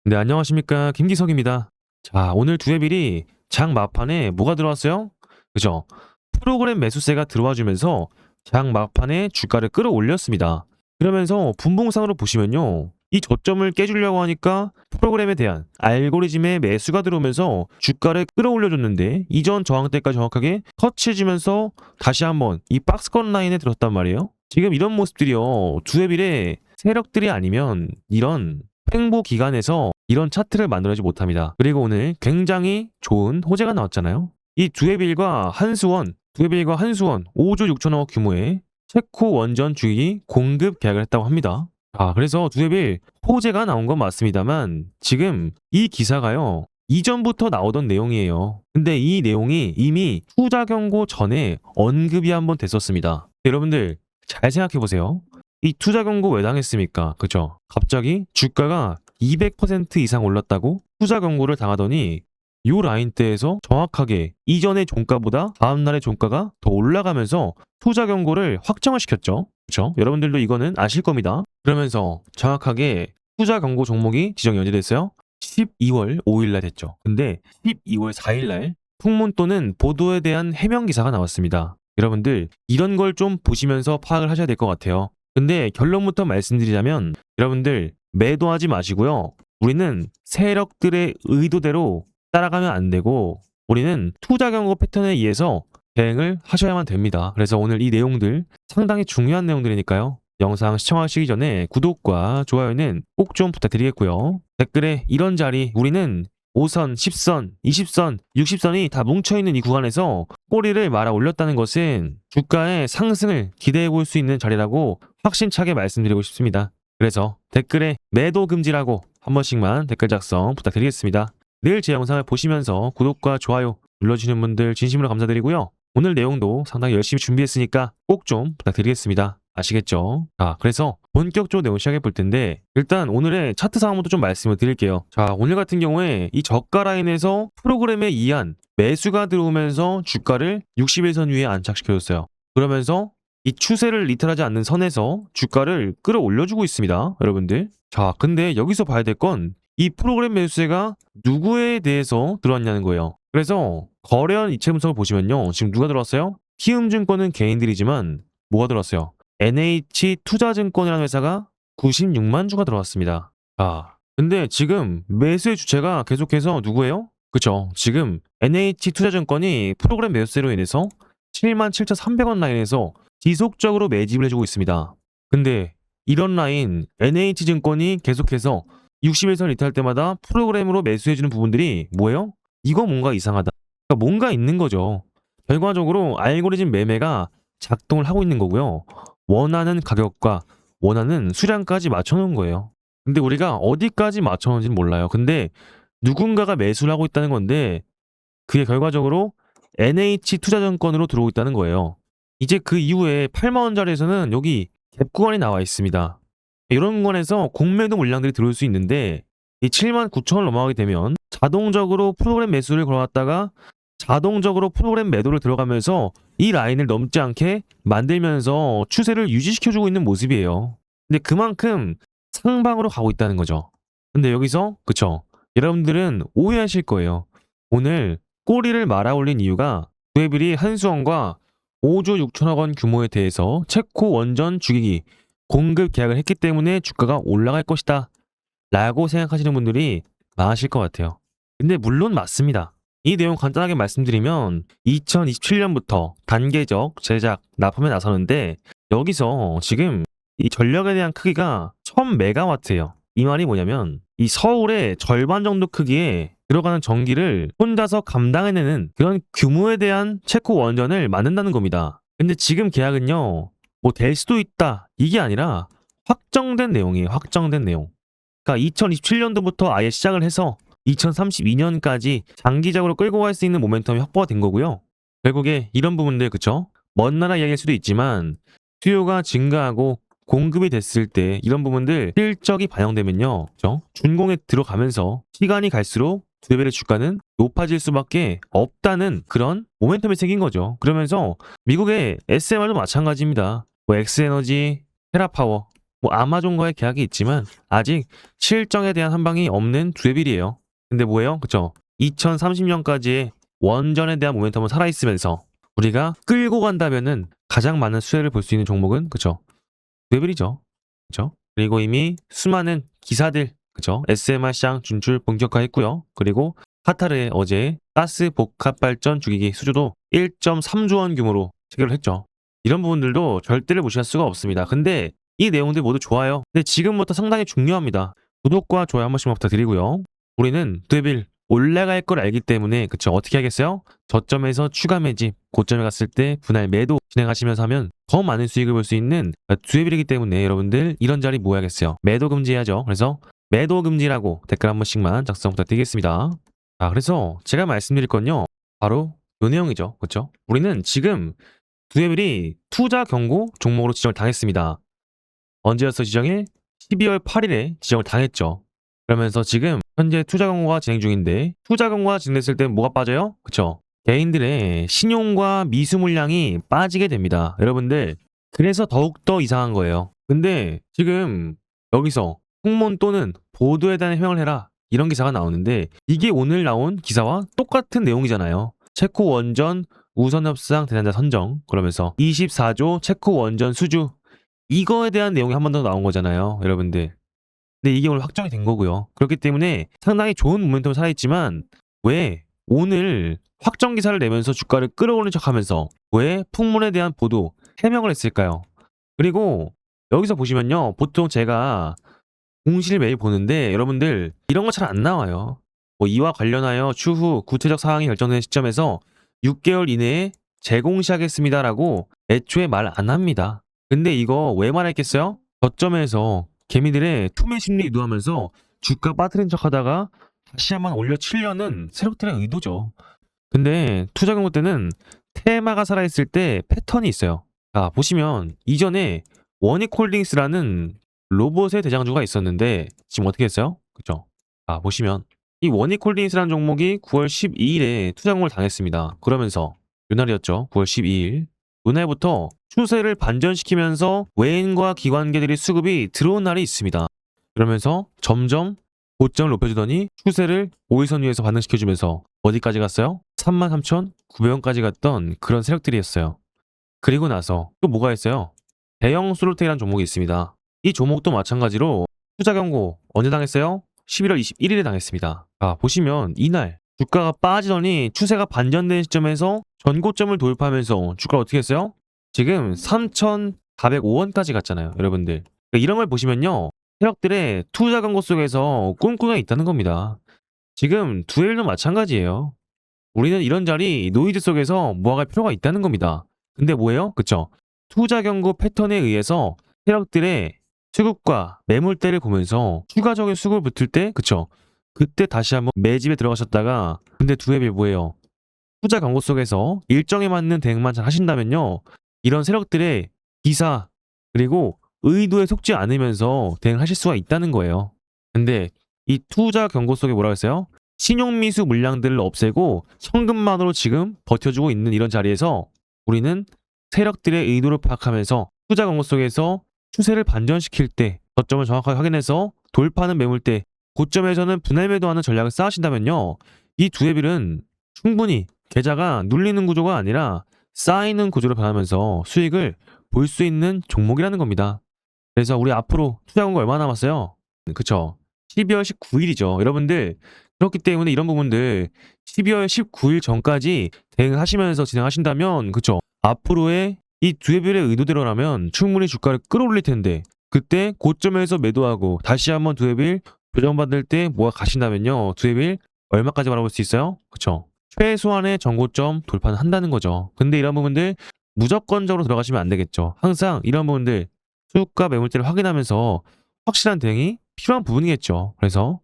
네, 안녕하십니까. 김기석입니다. 자, 오늘 두에빌이 장 막판에 뭐가 들어왔어요? 그죠? 프로그램 매수세가 들어와 주면서 장 막판에 주가를 끌어올렸습니다. 그러면서 분봉상으로 보시면요. 이 저점을 깨주려고 하니까 프로그램에 대한 알고리즘의 매수가 들어오면서 주가를 끌어올려줬는데 이전 저항대까지 정확하게 터치해주면서 다시 한번 이 박스권 라인에 들었단 말이에요. 지금 이런 모습들이요. 두에빌의 세력들이 아니면 이런 횡보 기간에서 이런 차트를 만들어내지 못합니다. 그리고 오늘 굉장히 좋은 호재가 나왔잖아요. 이 두에빌과 한수원 5조 6천억 규모의 체코 원전 주기 공급 계약을 했다고 합니다. 그래서 두에빌 호재가 나온 건 맞습니다만 지금 이 기사가요. 이전부터 나오던 내용이에요. 근데 이 내용이 이미 투자 경고 전에 언급이 한번 됐었습니다. 여러분들 잘 생각해 보세요. 이 투자 경고 왜 당했습니까? 그죠? 갑자기 주가가 200% 이상 올랐다고 투자 경고를 당하더니 요 라인대에서 정확하게 이전의 종가보다 다음날의 종가가 더 올라가면서 투자 경고를 확정을 시켰죠. 그렇죠? 여러분들도 이거는 아실 겁니다. 그러면서 정확하게 투자 경고 종목이 지정이 언제 됐어요? 12월 5일날 됐죠. 근데 12월 4일날 풍문 또는 보도에 대한 해명 기사가 나왔습니다. 여러분들 이런 걸 좀 보시면서 파악을 하셔야 될 것 같아요. 근데 결론부터 말씀드리자면 여러분들 매도하지 마시고요. 우리는 세력들의 의도대로 따라가면 안 되고 우리는 투자 경고 패턴에 의해서 대응을 하셔야만 됩니다. 그래서 오늘 이 내용들 상당히 중요한 내용들이니까요. 영상 시청하시기 전에 구독과 좋아요는 꼭 좀 부탁드리겠고요. 댓글에 이런 자리 우리는 5선, 10선, 20선, 60선이 다 뭉쳐있는 이 구간에서 꼬리를 말아 올렸다는 것은 주가의 상승을 기대해 볼 수 있는 자리라고 확신차게 말씀드리고 싶습니다. 그래서 댓글에 매도 금지라고 한 번씩만 댓글 작성 부탁드리겠습니다. 늘 제 영상을 보시면서 구독과 좋아요 눌러주시는 분들 진심으로 감사드리고요. 오늘 내용도 상당히 열심히 준비했으니까 꼭 좀 부탁드리겠습니다. 아시겠죠? 그래서 본격적으로 내용 시작해 볼 텐데 일단 오늘의 차트 상황부터 좀 말씀을 드릴게요. 오늘 같은 경우에 이 저가 라인에서 프로그램에 의한 매수가 들어오면서 주가를 61선 위에 안착시켜줬어요. 그러면서 이 추세를 이탈하지 않는 선에서 주가를 끌어올려주고 있습니다. 여러분들. 근데 여기서 봐야 될 건 이 프로그램 매수세가 누구에 대해서 들어왔냐는 거예요. 그래서 거래한 이체 분석을 보시면요. 지금 누가 들어왔어요? 키움증권은 개인들이지만 뭐가 들어왔어요? NH투자증권이라는 회사가 96만 주가 들어왔습니다. 근데 지금 매수의 주체가 계속해서 누구예요? 그쵸. 지금 NH투자증권이 프로그램 매수세로 인해서 77,300원 라인에서 지속적으로 매집을 해주고 있습니다. 근데 이런 라인 NH증권이 계속해서 61선 리트할 때마다 프로그램으로 매수해주는 부분들이 뭐예요? 이거 뭔가 이상하다. 그러니까 뭔가 있는 거죠. 결과적으로 알고리즘 매매가 작동을 하고 있는 거고요. 원하는 가격과 원하는 수량까지 맞춰놓은 거예요. 근데 우리가 어디까지 맞춰놓은지는 몰라요. 근데 누군가가 매수를 하고 있다는 건데 그게 결과적으로 NH투자증권으로 들어오고 있다는 거예요. 이제 그 이후에 8만원짜리에서는 여기 갭 구간이 나와 있습니다. 이런 구간에서 공매도 물량들이 들어올 수 있는데 이 79,000원을 넘어가게 되면 자동적으로 프로그램 매수를 걸어왔다가 자동적으로 프로그램 매도를 들어가면서 이 라인을 넘지 않게 만들면서 추세를 유지시켜주고 있는 모습이에요. 근데 그만큼 상방으로 가고 있다는 거죠. 근데 여기서 그쵸? 여러분들은 오해하실 거예요. 오늘 꼬리를 말아 올린 이유가 두에빌이 한수원과 5조 6천억 원 규모에 대해서 체코 원전 주기기 공급 계약을 했기 때문에 주가가 올라갈 것이다 라고 생각하시는 분들이 많으실 것 같아요. 근데 물론 맞습니다. 이 내용 간단하게 말씀드리면 2027년부터 단계적 제작, 납품에 나서는데 여기서 지금 이 전력에 대한 크기가 1000메가와트예요. 이 말이 뭐냐면 이 서울의 절반 정도 크기에 들어가는 전기를 혼자서 감당해내는 그런 규모에 대한 체코 원전을 만든다는 겁니다. 근데 지금 계약은요. 뭐 될 수도 있다. 이게 아니라 확정된 내용이에요. 확정된 내용. 그러니까 2027년도부터 아예 시작을 해서 2032년까지 장기적으로 끌고 갈 수 있는 모멘텀이 확보가 된 거고요. 결국에 이런 부분들 그쵸? 먼 나라 이야기일 수도 있지만 수요가 증가하고 공급이 됐을 때 이런 부분들 실적이 반영되면요. 그쵸? 준공에 들어가면서 시간이 갈수록 두배의 주가는 높아질 수밖에 없다는 그런 모멘텀이 생긴 거죠. 그러면서 미국의 SMR도 마찬가지입니다. 뭐 엑스에너지, 테라파워 뭐 아마존과의 계약이 있지만 아직 실정에 대한 한방이 없는 두에빌이에요. 근데 뭐예요? 그쵸? 2030년까지의 원전에 대한 모멘텀은 살아있으면서 우리가 끌고 간다면은 가장 많은 수혜를 볼 수 있는 종목은 그쵸? 두에빌이죠. 그쵸? 그리고 이미 수많은 기사들 그쵸? SMR 시장 진출 본격화했고요. 그리고 카타르의 어제 가스 복합 발전 주기기 수주도 1.3조 원 규모로 체결을 했죠. 이런 부분들도 절대를 무시할 수가 없습니다. 근데 이 내용들 모두 좋아요. 근데 지금부터 상당히 중요합니다. 구독과 좋아요 한 번씩만 부탁드리고요. 우리는 두에빌 올라갈 걸 알기 때문에 그쵸 어떻게 하겠어요? 저점에서 추가 매집, 고점에 갔을 때 분할 매도 진행하시면서 하면 더 많은 수익을 볼 수 있는 두에빌이기 때문에 여러분들 이런 자리 모아야겠어요. 매도 금지해야죠. 그래서 매도 금지라고 댓글 한 번씩만 작성 부탁드리겠습니다. 자, 그래서 제가 말씀드릴 건요. 바로 이 내용이죠. 그렇죠? 우리는 지금 두에빌이 투자 경고 종목으로 지정을 당했습니다. 언제였어 지정이? 12월 8일에 지정을 당했죠. 그러면서 지금 현재 투자 경고가 진행 중인데 투자 경고가 진행됐을 때 뭐가 빠져요? 그쵸? 개인들의 신용과 미수 물량이 빠지게 됩니다. 여러분들 그래서 더욱더 이상한 거예요. 근데 지금 여기서 공문 또는 보도에 대한 해명을 해라 이런 기사가 나오는데 이게 오늘 나온 기사와 똑같은 내용이잖아요. 체코 원전 우선협상 대상자 선정 그러면서 24조 체코 원전 수주 이거에 대한 내용이 한 번 더 나온 거잖아요. 여러분들 근데 이게 오늘 확정이 된 거고요. 그렇기 때문에 상당히 좋은 모멘텀을 살아있지만 왜 오늘 확정 기사를 내면서 주가를 끌어올린 척하면서 왜 풍문에 대한 보도, 해명을 했을까요? 그리고 여기서 보시면요. 보통 제가 공시를 매일 보는데 여러분들 이런 거 잘 안 나와요. 뭐 이와 관련하여 추후 구체적 사항이 결정된 시점에서 6개월 이내에 재공시하겠습니다라고 애초에 말 안 합니다. 근데 이거 왜 말했겠어요? 저점에서 개미들의 투매 심리 유도하면서 주가 빠뜨린 척하다가 다시 한번 올려치려는 세력들의 의도죠. 근데 투자 경고 때는 테마가 살아있을 때 패턴이 있어요. 자, 보시면 이전에 원익홀딩스라는 로봇의 대장주가 있었는데 지금 어떻게 했어요? 그쵸? 아, 보시면 이 원익홀딩스라는 종목이 9월 12일에 투자 경고를 당했습니다. 그러면서 요날이었죠. 9월 12일. 요날부터 추세를 반전시키면서 외인과 기관계들이 수급이 들어온 날이 있습니다. 그러면서 점점 고점을 높여주더니 추세를 5일선 위에서 반등시켜주면서 어디까지 갔어요? 33,900원까지 갔던 그런 세력들이었어요. 그리고 나서 또 뭐가 있어요? 대형 솔루테이라는 종목이 있습니다. 이 종목도 마찬가지로 투자 경고 언제 당했어요? 11월 21일에 당했습니다. 자, 보시면 이날 주가가 빠지더니 추세가 반전된 시점에서 전고점을 돌파하면서 주가가 어떻게 했어요? 지금 3,405원까지 갔잖아요. 여러분들. 그러니까 이런 걸 보시면요. 세력들의 투자 경고 속에서 꼼꼼히 있다는 겁니다. 지금 두에빌도 마찬가지예요. 우리는 이런 자리 노이즈 속에서 모아갈 필요가 있다는 겁니다. 근데 뭐예요? 그쵸? 투자 경고 패턴에 의해서 세력들의 수급과 매물대를 보면서 추가적인 수급을 붙을 때 그쵸? 그때 다시 한번 매집에 들어가셨다가 근데 두에빌 뭐예요? 투자 경고 속에서 일정에 맞는 대응만 잘 하신다면요. 이런 세력들의 기사 그리고 의도에 속지 않으면서 대응하실 수가 있다는 거예요. 근데 이 투자 경고 속에 뭐라고 했어요? 신용미수 물량들을 없애고 현금만으로 지금 버텨주고 있는 이런 자리에서 우리는 세력들의 의도를 파악하면서 투자 경고 속에서 추세를 반전시킬 때 저점을 정확하게 확인해서 돌파하는 매물대 고점에서는 분할 매도하는 전략을 쌓으신다면요. 이 두에빌은 충분히 계좌가 눌리는 구조가 아니라 쌓이는 구조로 변하면서 수익을 볼 수 있는 종목이라는 겁니다. 그래서 우리 앞으로 투자 경고 얼마 남았어요? 그쵸? 12월 19일이죠. 여러분들 그렇기 때문에 이런 부분들 12월 19일 전까지 대응하시면서 진행하신다면 그쵸? 앞으로의 이 두에빌의 의도대로라면 충분히 주가를 끌어올릴 텐데 그때 고점에서 매도하고 다시 한번 두에빌 조정받을 때 뭐가 가신다면요. 두에빌 얼마까지 바라볼 수 있어요? 그쵸? 최소한의 전고점 돌파는 한다는 거죠. 근데 이런 부분들 무조건적으로 들어가시면 안 되겠죠. 항상 이런 부분들 수급과 매물대를 확인하면서 확실한 대응이 필요한 부분이겠죠. 그래서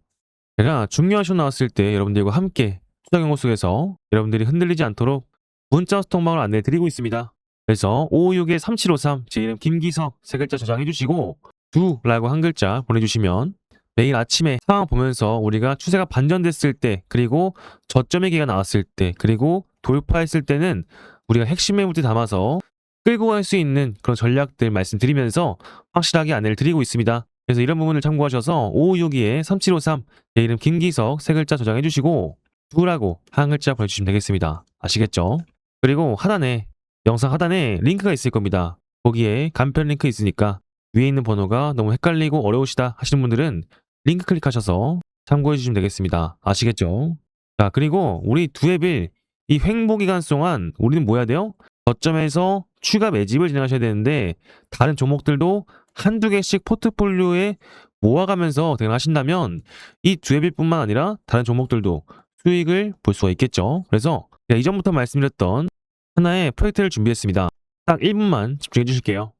제가 중요한 쇼 나왔을 때 여러분들과 함께 투자 경고 속에서 여러분들이 흔들리지 않도록 문자 스톡방을 안내해 드리고 있습니다. 그래서 556-3753 제 이름 김기석 세 글자 저장해 주시고 두라고 한 글자 보내주시면 매일 아침에 상황 보면서 우리가 추세가 반전됐을 때 그리고 저점 얘기가 나왔을 때 그리고 돌파했을 때는 우리가 핵심 매물대 담아서 끌고 갈 수 있는 그런 전략들 말씀드리면서 확실하게 안내를 드리고 있습니다. 그래서 이런 부분을 참고하셔서 5562-3753 제 이름 김기석 세 글자 저장해 주시고 두라고 한 글자 보내주시면 되겠습니다. 아시겠죠? 그리고 하단에 영상 하단에 링크가 있을 겁니다. 거기에 간편 링크 있으니까 위에 있는 번호가 너무 헷갈리고 어려우시다 하시는 분들은 링크 클릭하셔서 참고해 주시면 되겠습니다. 아시겠죠? 자, 그리고 우리 두앱일 이 횡보 기간 동안 우리는 뭐 해야 돼요? 거점에서 추가 매집을 진행하셔야 되는데 다른 종목들도 한두 개씩 포트폴리오에 모아가면서 대응하신다면 이 두앱일뿐만 아니라 다른 종목들도 수익을 볼 수가 있겠죠. 그래서 제가 이전부터 말씀드렸던 하나의 프로젝트를 준비했습니다. 딱 1분만 집중해 주실게요.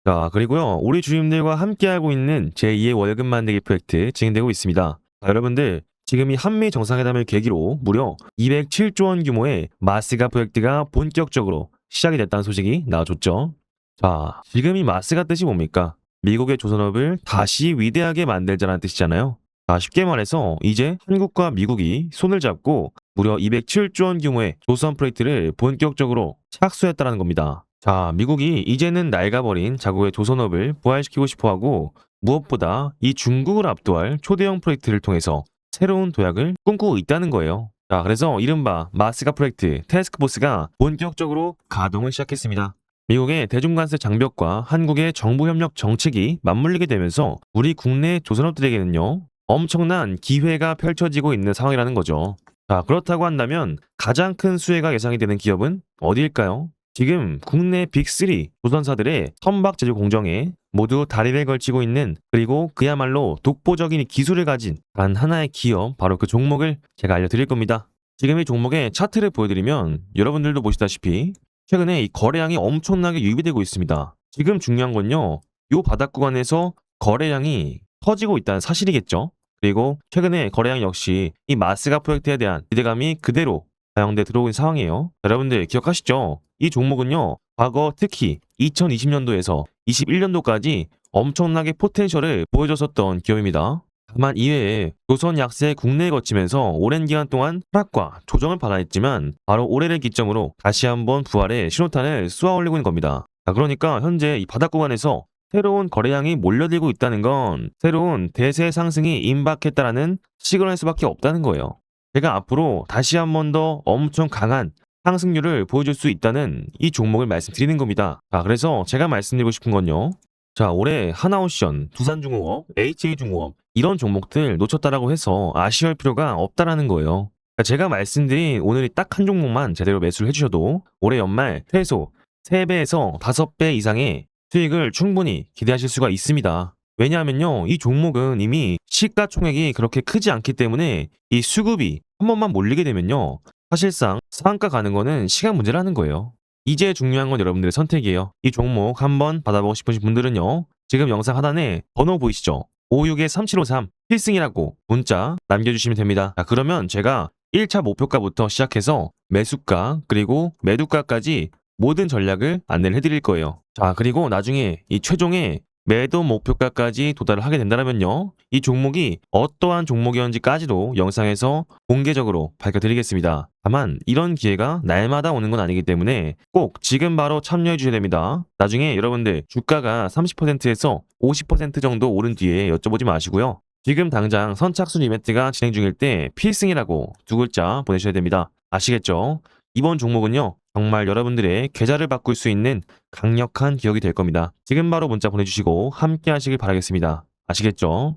자, 그리고요. 우리 주임들과 함께하고 있는 제2의 월급 만들기 프로젝트 진행되고 있습니다. 자, 여러분들 지금 이 한미 정상회담을 계기로 무려 207조 원 규모의 마스가 프로젝트가 본격적으로 시작이 됐다는 소식이 나와줬죠. 자, 지금 이 마스가 뜻이 뭡니까? 미국의 조선업을 다시 위대하게 만들자는 뜻이잖아요. 자, 쉽게 말해서 이제 한국과 미국이 손을 잡고 무려 207조 원 규모의 조선 프로젝트를 본격적으로 착수했다는 겁니다. 자, 미국이 이제는 낡아버린 자국의 조선업을 부활시키고 싶어하고 무엇보다 이 중국을 압도할 초대형 프로젝트를 통해서 새로운 도약을 꿈꾸고 있다는 거예요. 자, 그래서 이른바 마스가 프로젝트 태스크포스가 본격적으로 가동을 시작했습니다. 미국의 대중관세 장벽과 한국의 정부협력 정책이 맞물리게 되면서 우리 국내 조선업들에게는요, 엄청난 기회가 펼쳐지고 있는 상황이라는 거죠. 자, 그렇다고 한다면 가장 큰 수혜가 예상이 되는 기업은 어디일까요? 지금 국내 빅3 조선사들의 선박 제조 공정에 모두 다리를 걸치고 있는, 그리고 그야말로 독보적인 기술을 가진 단 하나의 기업, 바로 그 종목을 제가 알려드릴 겁니다. 지금 이 종목의 차트를 보여드리면 여러분들도 보시다시피 최근에 이 거래량이 엄청나게 유입되고 있습니다. 지금 중요한 건요, 이 바닥 구간에서 거래량이 터지고 있다는 사실이겠죠. 그리고 최근에 거래량 역시 이 마스가 프로젝트에 대한 기대감이 그대로 반영돼 들어온 상황이에요. 여러분들 기억하시죠? 이 종목은요, 과거 특히 2020년도에서 21년도까지 엄청나게 포텐셜을 보여줬었던 기업입니다. 다만 이외에 조선 약세 국내에 거치면서 오랜 기간 동안 하락과 조정을 받아냈지만 바로 올해를 기점으로 다시 한번 부활의 신호탄을 쏘아 올리고 있는 겁니다. 자, 그러니까 현재 이 바닥 구간에서 새로운 거래량이 몰려들고 있다는 건 새로운 대세 상승이 임박했다라는 시그널일 수밖에 없다는 거예요. 제가 앞으로 다시 한번 더 엄청 강한 상승률을 보여줄 수 있다는 이 종목을 말씀드리는 겁니다. 자, 그래서 제가 말씀드리고 싶은 건요, 자, 올해 하나오션, 두산중공업, HA중공업 이런 종목들 놓쳤다라고 해서 아쉬울 필요가 없다라는 거예요. 그러니까 제가 말씀드린 오늘 딱 한 종목만 제대로 매수를 해주셔도 올해 연말 최소 3배에서 5배 이상의 수익을 충분히 기대하실 수가 있습니다. 왜냐하면요, 이 종목은 이미 시가총액이 그렇게 크지 않기 때문에 이 수급이 한 번만 몰리게 되면요, 사실상 상한가 가는 거는 시간 문제라는 거예요. 이제 중요한 건 여러분들의 선택이에요. 이 종목 한번 받아보고 싶으신 분들은요, 지금 영상 하단에 번호 보이시죠? 56-3753 필승이라고 문자 남겨주시면 됩니다. 자, 그러면 제가 1차 목표가부터 시작해서 매수가 그리고 매도가까지 모든 전략을 안내를 해드릴 거예요. 자, 그리고 나중에 이 최종의 매도 목표가까지 도달을 하게 된다면요, 이 종목이 어떠한 종목이었는지까지도 영상에서 공개적으로 밝혀드리겠습니다. 다만 이런 기회가 날마다 오는 건 아니기 때문에 꼭 지금 바로 참여해 주셔야 됩니다. 나중에 여러분들 주가가 30%에서 50% 정도 오른 뒤에 여쭤보지 마시고요, 지금 당장 선착순 이벤트가 진행 중일 때 필승이라고 2글자 보내셔야 됩니다. 아시겠죠? 이번 종목은요, 정말 여러분들의 계좌를 바꿀 수 있는 강력한 기억이 될 겁니다. 지금 바로 문자 보내주시고 함께 하시길 바라겠습니다. 아시겠죠?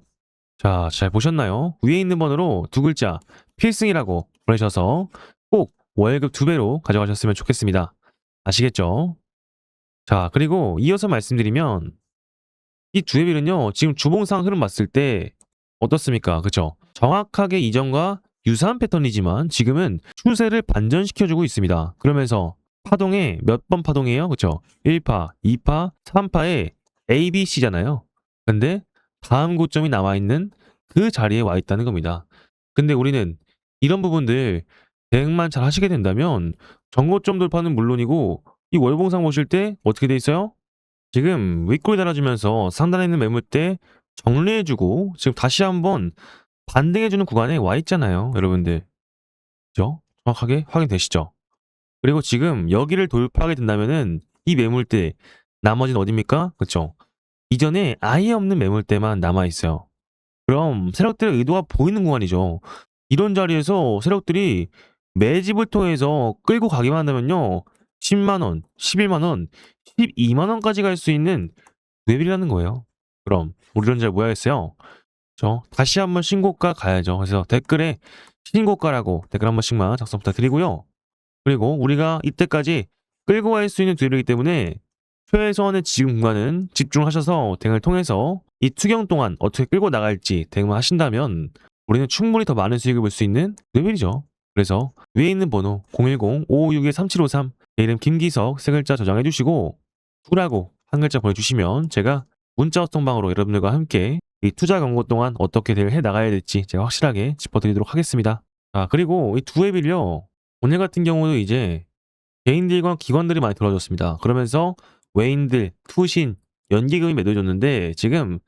자, 잘 보셨나요? 위에 있는 번호로 2글자 필승이라고 보내셔서 꼭 월급 2배로 가져가셨으면 좋겠습니다. 아시겠죠? 자, 그리고 이어서 말씀드리면 이 두에빌은요, 지금 주봉상 흐름 봤을 때 어떻습니까? 그쵸? 정확하게 이전과 유사한 패턴이지만 지금은 추세를 반전시켜주고 있습니다. 그러면서 파동에 몇 번 파동이에요? 그쵸? 1파, 2파, 3파에 A, B, C잖아요. 근데 다음 고점이 남아있는 그 자리에 와 있다는 겁니다. 근데 우리는 이런 부분들 대응만 잘 하시게 된다면 전고점 돌파는 물론이고 이 월봉상 보실 때 어떻게 돼 있어요? 지금 윗골 달아주면서 상단에 있는 매물대 정리해주고 지금 다시 한번 반등해주는 구간에 와 있잖아요, 여러분들. 그죠? 정확하게 확인되시죠? 그리고 지금 여기를 돌파하게 된다면은 이 매물대 나머지는 어딥니까? 그쵸? 이전에 아예 없는 매물대만 남아있어요. 그럼 세력들의 의도가 보이는 구간이죠. 이런 자리에서 세력들이 매집을 통해서 끌고 가기만 한다면요. 10만 원, 11만 원, 12만 원까지 갈 수 있는 뇌빌이라는 거예요. 그럼 우리 이런 자리 뭐 하겠어요? 다시 한번 신고가 가야죠. 그래서 댓글에 신고가라고 댓글 한 번씩만 작성 부탁드리고요. 그리고 우리가 이때까지 끌고 갈 수 있는 뇌빌이기 때문에 최소한의 지금 구간은 집중하셔서 대응을 통해서 이 투경 동안 어떻게 끌고 나갈지 대응만 하신다면 우리는 충분히 더 많은 수익을 볼 수 있는 뇌빌이죠. 그래서 위에 있는 번호 010-556-3753 내 이름 김기석 세 글자 저장해 주시고 투라고 한 글자 보내주시면 제가 문자 소통방으로 여러분들과 함께 이 투자 광고 동안 어떻게 대응해 나가야 될지 제가 확실하게 짚어드리도록 하겠습니다. 그리고 이 두 앱을요. 오늘 같은 경우도 이제 개인들과 기관들이 많이 들어와줬습니다. 그러면서 외인들, 투신, 연기금이 매도해줬는데 지금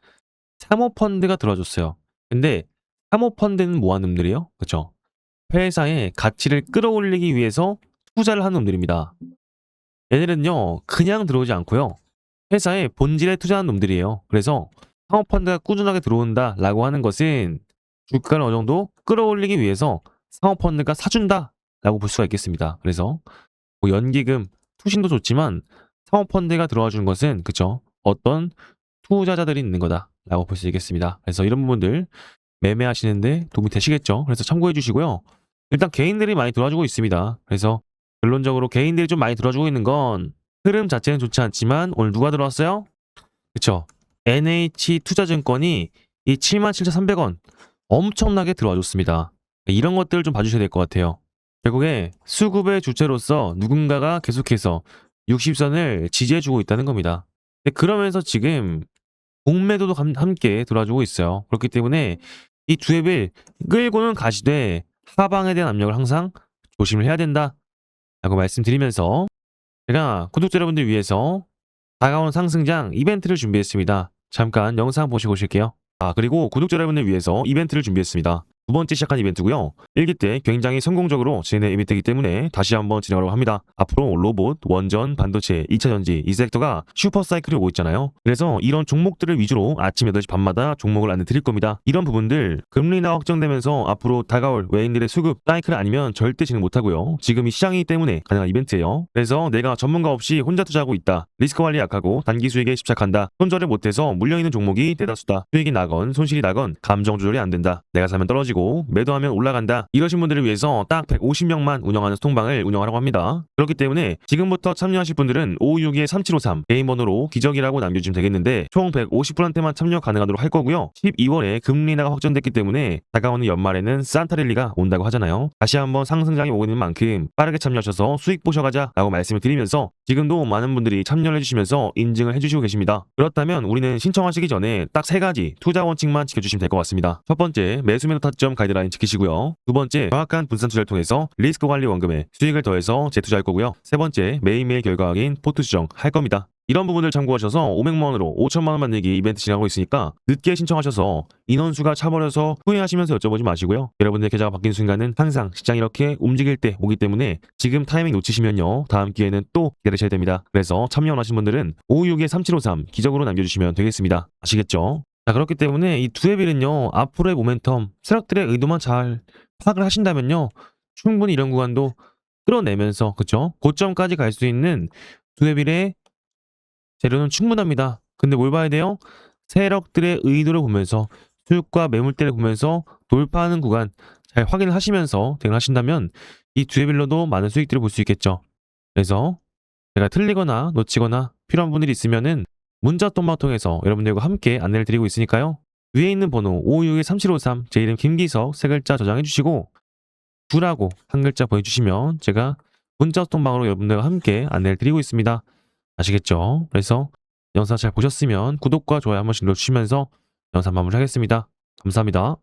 사모펀드가 들어와줬어요. 근데 사모펀드는 뭐 하는 놈들이에요? 그쵸? 회사의 가치를 끌어올리기 위해서 투자를 하는 놈들입니다. 얘네는요 그냥 들어오지 않고요. 회사의 본질에 투자하는 놈들이에요. 그래서 사모펀드가 꾸준하게 들어온다 라고 하는 것은 주가를 어느 정도 끌어올리기 위해서 사모펀드가 사준다 라고 볼 수가 있겠습니다. 그래서 뭐 연기금, 투신도 좋지만 사모펀드가 들어와 주는 것은 그쵸? 어떤 투자자들이 있는 거다 라고 볼 수 있겠습니다. 그래서 이런 부분들 매매하시는데 도움이 되시겠죠? 그래서 참고해 주시고요. 일단 개인들이 많이 들어와주고 있습니다. 그래서 결론적으로 개인들이 좀 많이 들어와주고 있는 건 흐름 자체는 좋지 않지만 오늘 누가 들어왔어요? 그쵸? NH투자증권이 이 77,300원 엄청나게 들어와줬습니다. 이런 것들을 좀 봐주셔야 될 것 같아요. 결국에 수급의 주체로서 누군가가 계속해서 60선을 지지해주고 있다는 겁니다. 그러면서 지금 공매도도 함께 들어와주고 있어요. 그렇기 때문에 이 두 앱을 끌고는 가시되 하방에 대한 압력을 항상 조심을 해야 된다 라고 말씀드리면서 제가 구독자 여러분들 위해서 다가오는 상승장 이벤트를 준비했습니다. 잠깐 영상 보시고 오실게요. 그리고 구독자 여러분들 위해서 이벤트를 준비했습니다. 두 번째 시작한 이벤트고요. 1기 때 굉장히 성공적으로 진행된 이벤트이기 때문에 다시 한번 진행하려고 합니다. 앞으로 로봇, 원전, 반도체, 2차전지 이 섹터가 슈퍼사이클이 오고 있잖아요. 그래서 이런 종목들을 위주로 아침 8시 반마다 종목을 안내 드릴 겁니다. 이런 부분들 금리 인하가 확정되면서 앞으로 다가올 외인들의 수급 사이클 아니면 절대 진행 못하고요. 지금 이 시장이기 때문에 가능한 이벤트예요. 그래서 내가 전문가 없이 혼자 투자하고 있다. 리스크 관리 약하고 단기 수익에 집착한다. 손절을 못해서 물려있는 종목이 대다수다. 수익이 나건 손실이 나건 감정 조절이 안 된다. 내가 사면 떨어지고 매도하면 올라간다. 이러신 분들을 위해서 딱 150명만 운영하는 소통방을 운영하라고 합니다. 그렇기 때문에 지금부터 참여하실 분들은 562-3753 개인 번호로 기적이라고 남겨주시면 되겠는데 총 150분한테만 참여 가능하도록 할 거고요. 12월에 금리 인하가 확정됐기 때문에 다가오는 연말에는 산타랠리가 온다고 하잖아요. 다시 한번 상승장이 오고 있는 만큼 빠르게 참여하셔서 수익 보셔가자 라고 말씀을 드리면서 지금도 많은 분들이 참여를 해주시면서 인증을 해주시고 계십니다. 그렇다면 우리는 신청하시기 전에 딱 3가지 투자 원칙만 지켜주시면 될 것 같습니다. 첫 번째, 매수 매도 타점 가이드라인 지키시고요. 두 번째, 정확한 분산 투자를 통해서 리스크 관리 원금에 수익을 더해서 재투자할 거고요. 세 번째, 매일매일 결과 확인 포트 수정 할 겁니다. 이런 부분을 참고하셔서 500만원으로 5천만원 만들기 이벤트 진행하고 있으니까 늦게 신청하셔서 인원수가 차버려서 후회하시면서 여쭤보지 마시고요. 여러분들 계좌가 바뀐 순간은 항상 시장이 이렇게 움직일 때 오기 때문에 지금 타이밍 놓치시면요. 다음 기회는 또 기다리셔야 됩니다. 그래서 참여 원하시는 분들은 562-3753 기적으로 남겨주시면 되겠습니다. 아시겠죠? 그렇기 때문에 이 두 앱일은요. 앞으로의 모멘텀, 세력들의 의도만 잘 파악을 하신다면요. 충분히 이런 구간도 끌어내면서 그쵸? 고점까지 갈 수 있는 두 앱일의 재료는 충분합니다. 근데 뭘 봐야 돼요? 세력들의 의도를 보면서 수익과 매물대를 보면서 돌파하는 구간 잘 확인을 하시면서 대응을 하신다면 이 두 앱일로도 많은 수익들을 볼 수 있겠죠. 그래서 제가 틀리거나 놓치거나 필요한 분들이 있으면은 문자 톡방 통해서 여러분들과 함께 안내를 드리고 있으니까요. 위에 있는 번호 561-3753 제 이름 김기석 세 글자 저장해 주시고 두라고 한 글자 보내주시면 제가 문자 톡방으로 여러분들과 함께 안내를 드리고 있습니다. 아시겠죠? 그래서 영상 잘 보셨으면 구독과 좋아요 한 번씩 눌러주시면서 영상 마무리하겠습니다. 감사합니다.